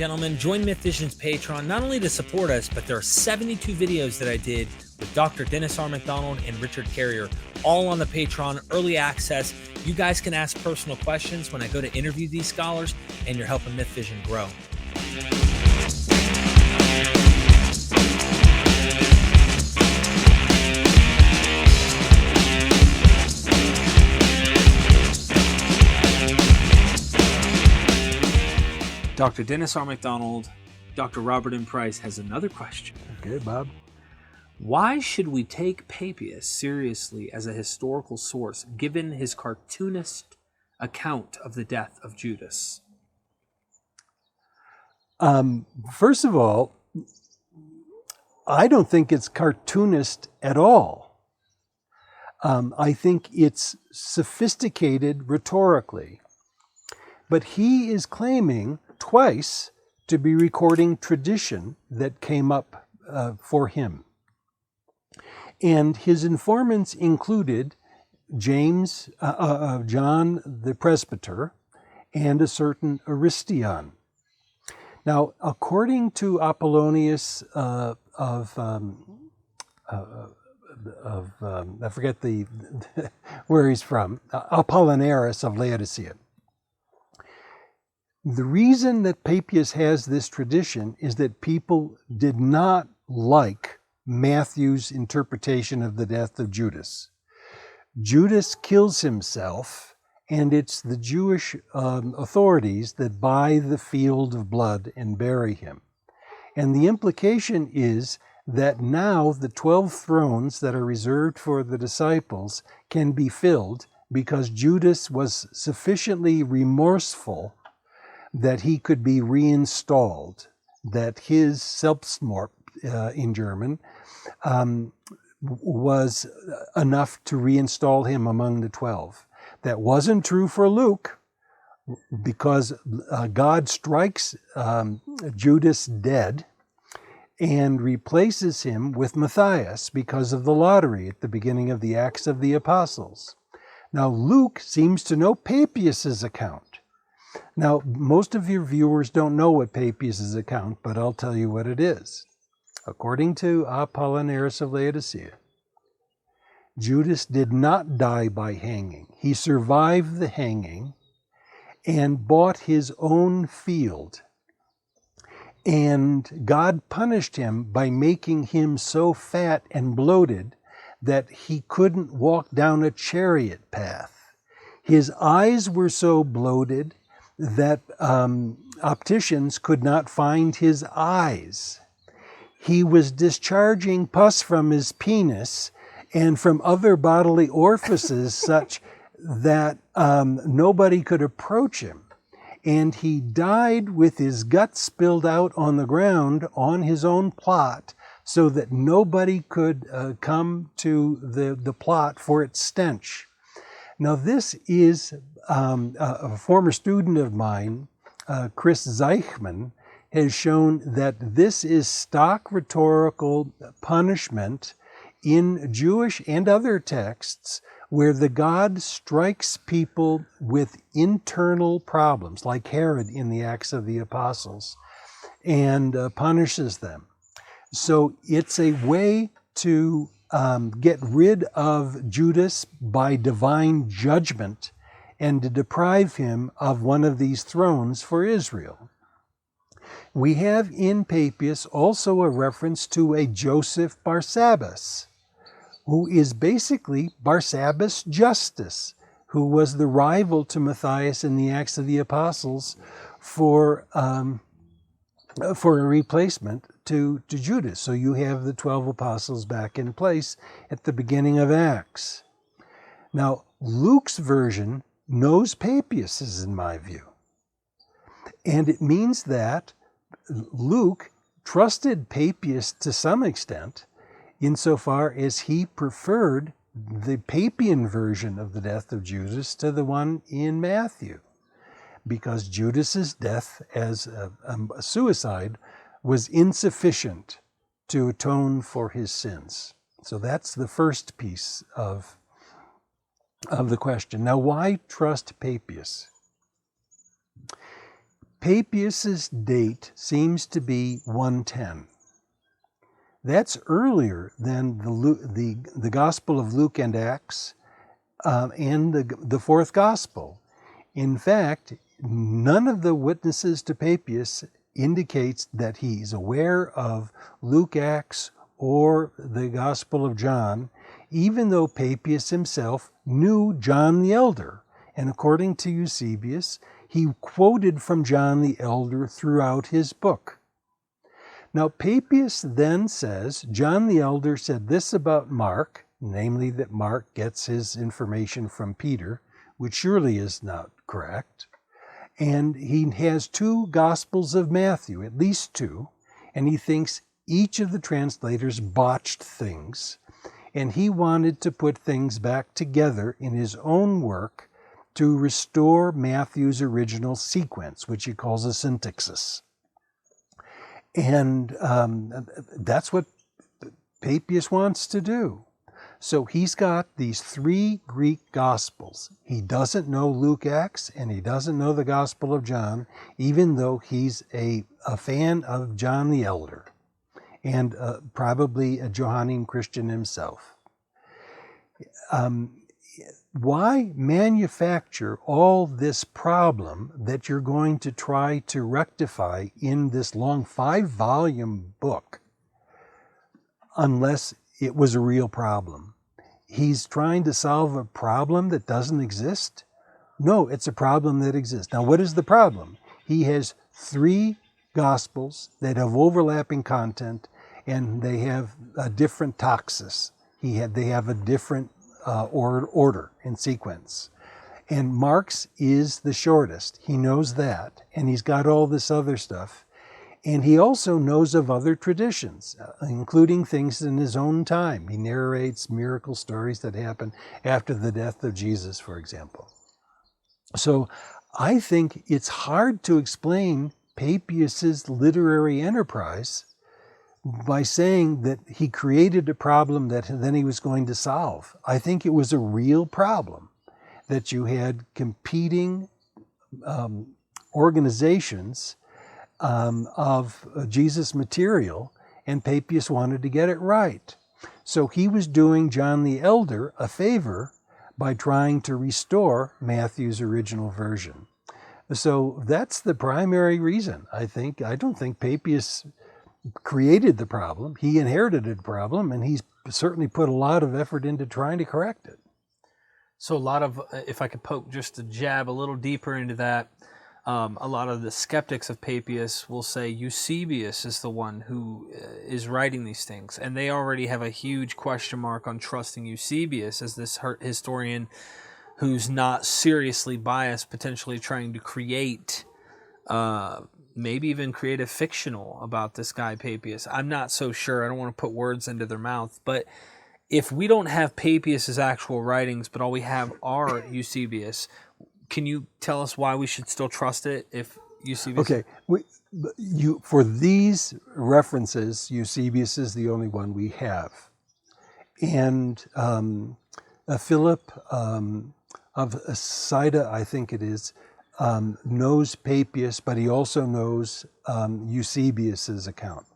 gentlemen, join MythVision's Patreon not only to support us, but there are 72 videos that I did with Dr. Dennis R. MacDonald and Richard Carrier, all on the Patreon, early access. You guys can ask personal questions when I go to interview these scholars, and you're helping MythVision grow. Dr. Dennis R. MacDonald, Dr. Robert M. Price has another question. Okay, Bob. Why should we take Papias seriously as a historical source, given his cartoonist account of the death of Judas? First of all, I don't think it's cartoonist at all. I think it's sophisticated rhetorically. But he is claiming twice to be recording tradition that came up for him. And his informants included John the presbyter and a certain Aristion. Now, according to Apollonius I forget where he's from, Apollinaris of Laodicea. The reason that Papias has this tradition is that people did not like Matthew's interpretation of the death of Judas. Judas kills himself, and it's the Jewish authorities that buy the field of blood and bury him. And the implication is that now the 12 thrones that are reserved for the disciples can be filled because Judas was sufficiently remorseful that he could be reinstalled, that his Selbstmord in German was enough to reinstall him among the 12. That wasn't true for Luke, because God strikes Judas dead and replaces him with Matthias because of the lottery at the beginning of the Acts of the Apostles. Now Luke seems to know Papias's account. Now, most of your viewers don't know what Papias' account, but I'll tell you what it is. According to Apollinaris of Laodicea, Judas did not die by hanging. He survived the hanging and bought his own field. And God punished him by making him so fat and bloated that he couldn't walk down a chariot path. His eyes were so bloated that opticians could not find his eyes. He was discharging pus from his penis and from other bodily orifices such that nobody could approach him. And he died with his guts spilled out on the ground on his own plot so that nobody could come to the plot for its stench. Now this is a former student of mine, Chris Zeichman, has shown that this is stock rhetorical punishment in Jewish and other texts where the God strikes people with internal problems, like Herod in the Acts of the Apostles, and punishes them. So it's a way to get rid of Judas by divine judgment and to deprive him of one of these thrones for Israel. We have in Papias also a reference to a Joseph Barsabbas, who is basically Barsabbas Justus, who was the rival to Matthias in the Acts of the Apostles for a replacement to Judas. So you have the 12 apostles back in place at the beginning of Acts. Now, Luke's version knows Papias's, in my view. And it means that Luke trusted Papias to some extent, insofar as he preferred the Papian version of the death of Judas to the one in Matthew, because Judas's death as a suicide was insufficient to atone for his sins. So that's the first piece of the question. Now, why trust Papias? Papias's date seems to be 110. That's earlier than the Gospel of Luke and Acts and the fourth Gospel. In fact, none of the witnesses to Papias indicates that he's aware of Luke, Acts, or the Gospel of John, even though Papias himself knew John the Elder. And according to Eusebius, he quoted from John the Elder throughout his book. Now, Papias then says, John the Elder said this about Mark, namely that Mark gets his information from Peter, which surely is not correct. And he has two Gospels of Matthew, at least two, and he thinks each of the translators botched things, and he wanted to put things back together in his own work to restore Matthew's original sequence, which he calls a syntaxis. And that's what Papias wants to do. So he's got these three Greek Gospels. He doesn't know Luke, Acts, and he doesn't know the Gospel of John, even though he's a fan of John the Elder and probably a Johannine Christian himself. Why manufacture all this problem that you're going to try to rectify in this long 5-volume book unless it was a real problem? He's trying to solve a problem that doesn't exist? No, it's a problem that exists. Now, what is the problem? He has 3 Gospels that have overlapping content, and they have a different taxis. They have a different order and sequence. And Mark's is the shortest. He knows that. And he's got all this other stuff. And he also knows of other traditions, including things in his own time. He narrates miracle stories that happen after the death of Jesus, for example. So I think it's hard to explain Papias's literary enterprise by saying that he created a problem that then he was going to solve. I think it was a real problem that you had competing organizations of Jesus material, and Papias wanted to get it right. So he was doing John the Elder a favor by trying to restore Matthew's original version. So that's the primary reason, I think. I don't think Papias created the problem. He inherited a problem, and he's certainly put a lot of effort into trying to correct it. So a lot of, if I could poke just a jab a little deeper into that, a lot of the skeptics of Papias will say Eusebius is the one who is writing these things, and they already have a huge question mark on trusting Eusebius as this historian who's not seriously biased, potentially trying to create maybe even creative fictional about this guy Papias. I'm not so sure. I don't want to put words into their mouth. But if we don't have Papias's actual writings, but all we have are Eusebius, can you tell us why we should still trust it if Eusebius... Okay. For these references, Eusebius is the only one we have. And Philip of Saida, I think it is, knows Papias, but he also knows Eusebius's account.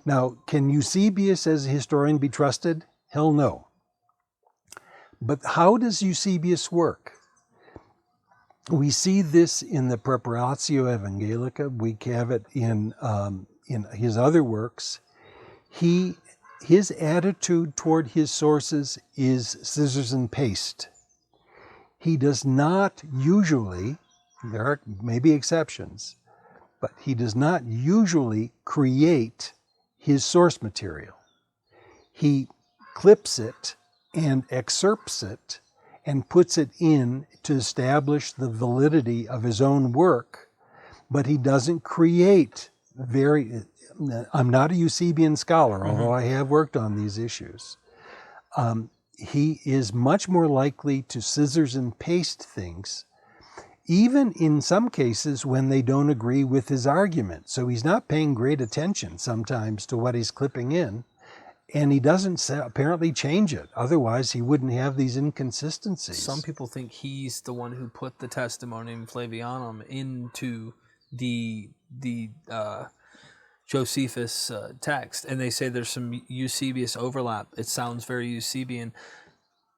Now, can Eusebius as a historian be trusted? Hell no. But how does Eusebius work? We see this in the Preparatio Evangelica. We have it in his other works. His attitude toward his sources is scissors and paste. He does not usually, there are maybe exceptions, but he does not usually create his source material. He clips it and excerpts it and puts it in to establish the validity of his own work, but he doesn't create I'm not a Eusebian scholar, although I have worked on these issues. He is much more likely to scissors and paste things, even in some cases when they don't agree with his argument. So he's not paying great attention sometimes to what he's clipping in, and he doesn't apparently change it. Otherwise, he wouldn't have these inconsistencies. Some people think he's the one who put the Testimonium Flavianum into the Josephus text, and they say there's some Eusebius overlap. It sounds very Eusebian.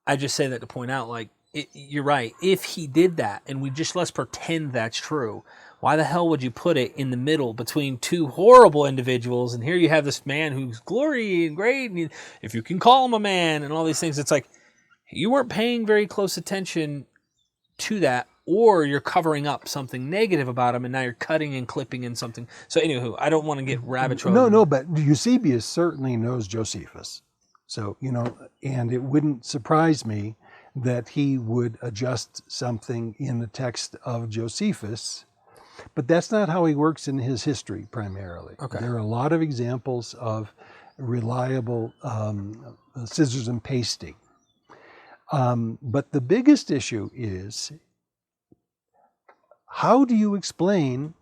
I just say that to point out, like, you're right. If he did that, and let's pretend that's true, why the hell would you put it in the middle between two horrible individuals? And here you have this man who's glory and great, and if you can call him a man, and all these things. It's like you weren't paying very close attention to that, or you're covering up something negative about him, and now you're cutting and clipping in something. So anywho, I don't want to get rabbit trail. No, but Eusebius certainly knows Josephus. So, and it wouldn't surprise me that he would adjust something in the text of Josephus, but that's not how he works in his history primarily. Okay. There are a lot of examples of reliable scissors and pasting. But the biggest issue is, how do you explain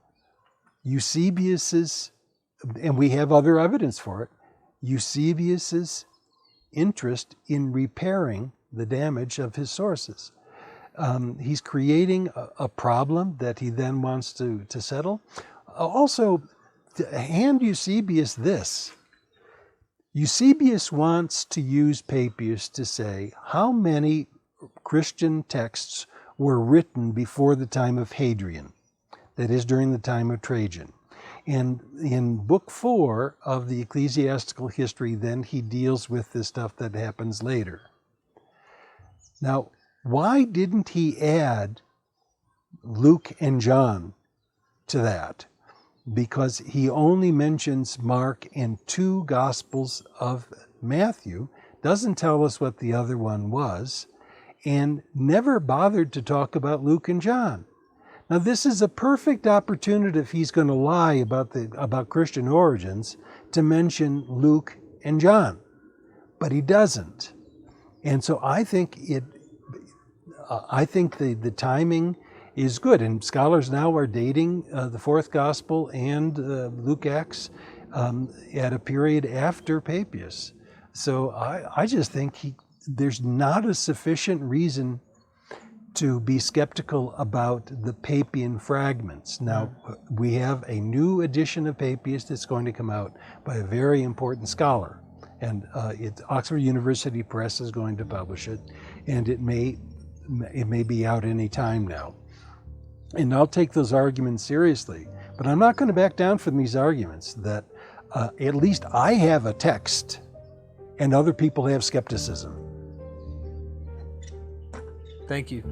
Eusebius's, and we have other evidence for it, Eusebius's interest in repairing the damage of his sources? He's creating a problem that he then wants to settle. Also, to hand Eusebius this. Eusebius wants to use Papias to say how many Christian texts were written before the time of Hadrian, that is, during the time of Trajan. And in Book 4 of the Ecclesiastical History, then he deals with the stuff that happens later. Now, why didn't he add Luke and John to that? Because he only mentions Mark and 2 Gospels of Matthew, doesn't tell us what the other one was, and never bothered to talk about Luke and John. Now, this is a perfect opportunity, if he's going to lie about Christian origins, to mention Luke and John, but he doesn't. And so I think the timing is good, and scholars now are dating the 4th Gospel and Luke Acts at a period after Papias. So I just think there's not a sufficient reason to be skeptical about the Papian fragments. Now, we have a new edition of Papias that's going to come out by a very important scholar, and Oxford University Press is going to publish it, and it may be out any time now. And I'll take those arguments seriously, but I'm not going to back down from these arguments that at least I have a text and other people have skepticism. Thank you.